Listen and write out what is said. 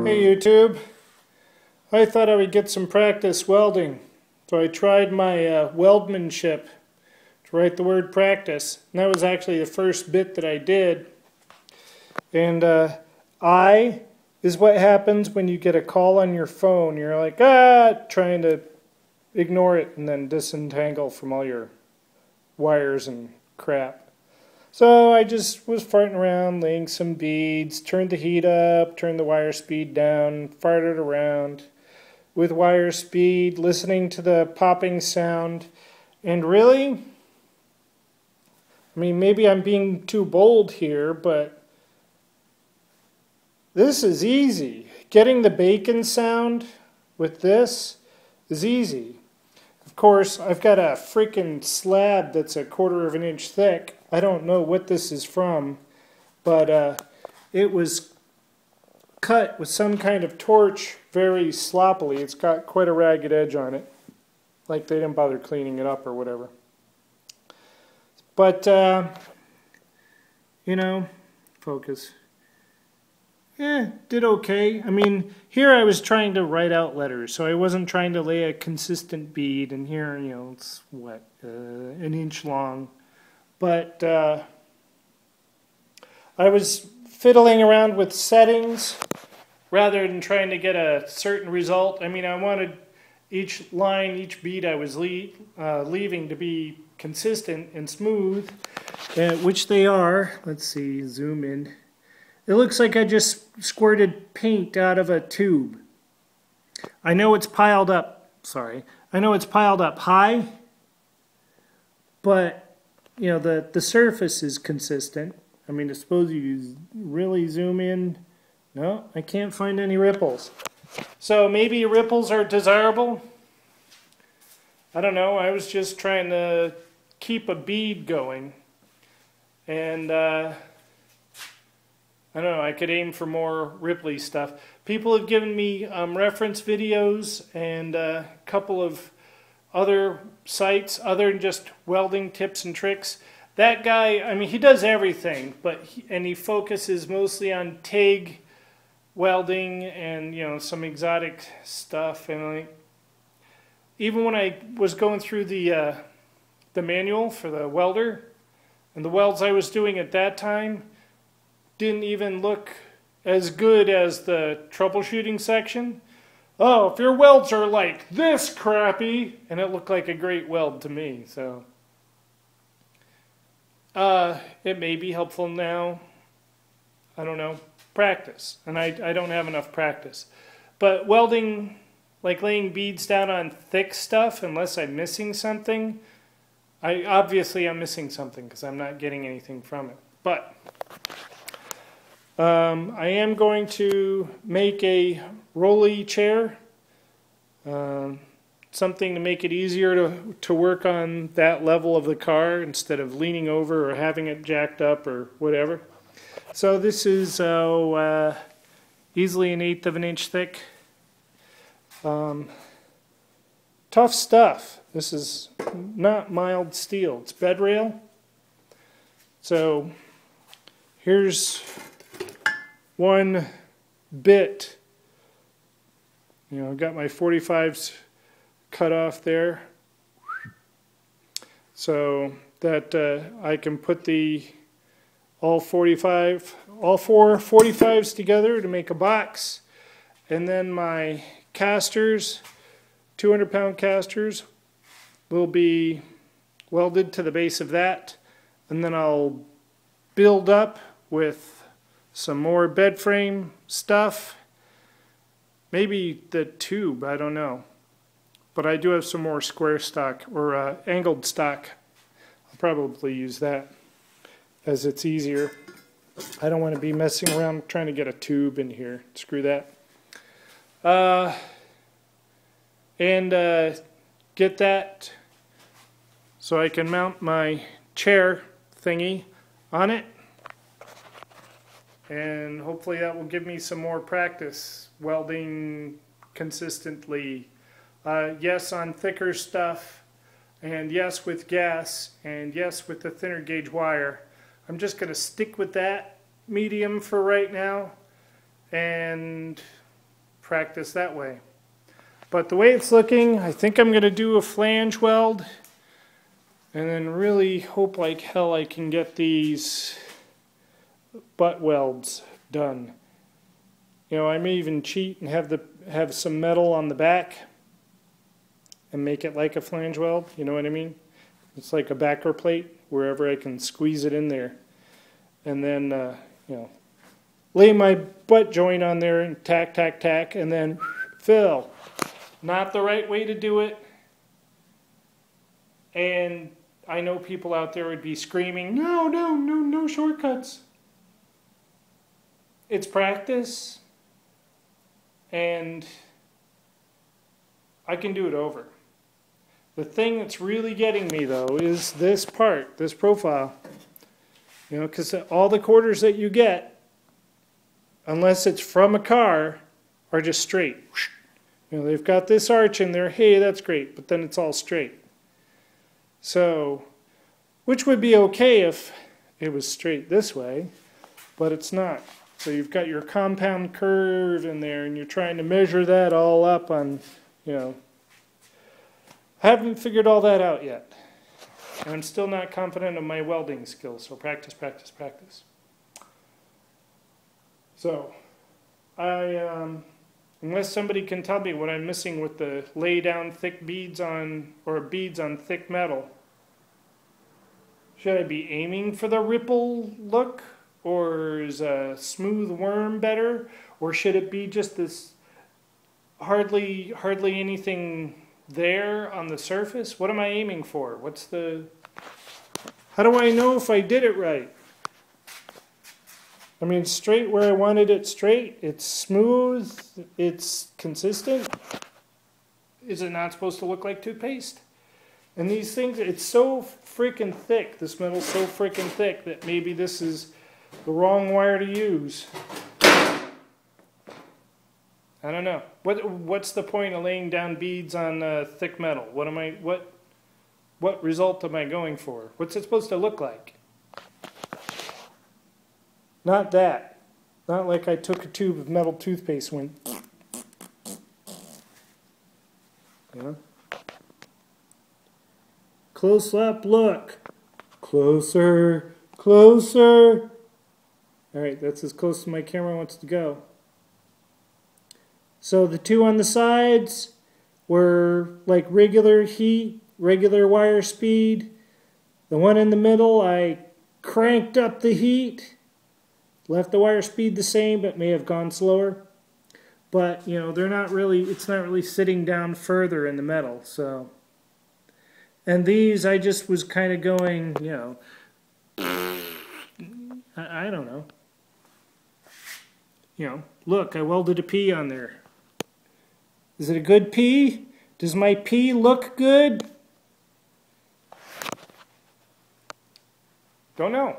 Hey YouTube, I thought I would get some practice welding, so I tried my weldmanship to write the word practice, and that was actually the first bit that I did. And I is what happens when you get a call on your phone. You're like, trying to ignore it and then disentangle from all your wires and crap. So I just was farting around, laying some beads, turned the heat up, turned the wire speed down, farted around with wire speed, listening to the popping sound. And really, I mean, maybe I'm being too bold here, but this is easy. Getting the bacon sound with this is easy. Of course, I've got a freaking slab that's 1/4 of an inch thick. I don't know what this is from, but it was cut with some kind of torch very sloppily. It's got quite a ragged edge on it, like they didn't bother cleaning it up or whatever. But, you know, focus. Did okay. I mean, here I was trying to write out letters, so I wasn't trying to lay a consistent bead, and here, you know, it's, what, an inch long. But I was fiddling around with settings rather than trying to get a certain result. I mean, I wanted each line, each bead I was leaving to be consistent and smooth, which they are. Let's see, zoom in. It looks like I just squirted paint out of a tube. I know it's piled up, I know it's piled up high, but you know, the surface is consistent. I mean, I suppose you really zoom in. No, I can't find any ripples. So maybe ripples are desirable. I don't know. I was just trying to keep a bead going. And I don't know. I could aim for more ripply stuff. People have given me reference videos and a couple of other sites other than just welding tips and tricks. That guy, I mean, he does everything, but he focuses mostly on TIG welding and, you know, some exotic stuff. And like, even when I was going through the manual for the welder, and the welds I was doing at that time didn't even look as good as the troubleshooting section. Oh, if your welds are like this crappy, and it looked like a great weld to me, so it may be helpful now. I don't know. Practice, and I don't have enough practice. But welding, like laying beads down on thick stuff, unless I'm missing something, obviously I'm missing something because I'm not getting anything from it. But I am going to make a rolly chair, something to make it easier to work on that level of the car instead of leaning over or having it jacked up or whatever. So this is easily 1/8 of an inch thick. Tough stuff. This is not mild steel. It's bed rail. So here's one bit. You know, I've got my 45s cut off there, so that I can put all four 45s together to make a box, and then my casters, 200-pound casters, will be welded to the base of that, and then I'll build up with some more bed frame stuff, maybe the tube, I don't know. But I do have some more square stock or angled stock. I'll probably use that as it's easier. I don't want to be messing around trying to get a tube in here. Screw that. And get that so I can mount my chair thingy on it. And hopefully that will give me some more practice welding consistently. Yes, on thicker stuff, and yes with gas, and yes with the thinner gauge wire. I'm just going to stick with that medium for right now, and practice that way. But the way it's looking, I think I'm going to do a flange weld and then really hope like hell I can get these butt welds done. You know, I may even cheat and have some metal on the back and make it like a flange weld, you know what I mean? It's like a backer plate wherever I can squeeze it in there. And then, you know, lay my butt joint on there and tack, tack, tack, and then fill. Not the right way to do it. And I know people out there would be screaming, no, no, no, no shortcuts. It's practice, and I can do it over. The thing that's really getting me, though, is this part, this profile. You know, because all the quarters that you get, unless it's from a car, are just straight. You know, they've got this arch in there. Hey, that's great, but then it's all straight. So, which would be okay if it was straight this way, but it's not. So you've got your compound curve in there, and you're trying to measure that all up on, you know. I haven't figured all that out yet. And I'm still not confident of my welding skills, so practice, practice, practice. So, unless somebody can tell me what I'm missing with the lay down thick beads on, or beads on thick metal, should I be aiming for the ripple look? Or is a smooth worm better? Or should it be just this hardly anything there on the surface? What am I aiming for? How do I know if I did it right? I mean, straight where I wanted it straight. It's smooth. It's consistent. Is it not supposed to look like toothpaste? And these things, it's so freaking thick. This metal's so freaking thick that maybe this is the wrong wire to use. I don't know. What's the point of laying down beads on thick metal? What result am I going for? What's it supposed to look like? Not that. Not like I took a tube of metal toothpaste and went, you know? Close up look. Closer, closer. Alright, that's as close as my camera wants to go. So the two on the sides were like regular heat, regular wire speed. The one in the middle, I cranked up the heat, left the wire speed the same, but may have gone slower. But, you know, it's not really sitting down further in the metal, so. And these, I just was kind of going, you know, I don't know. You know, look, I welded a P on there. Is it a good P? Does my P look good? Don't know.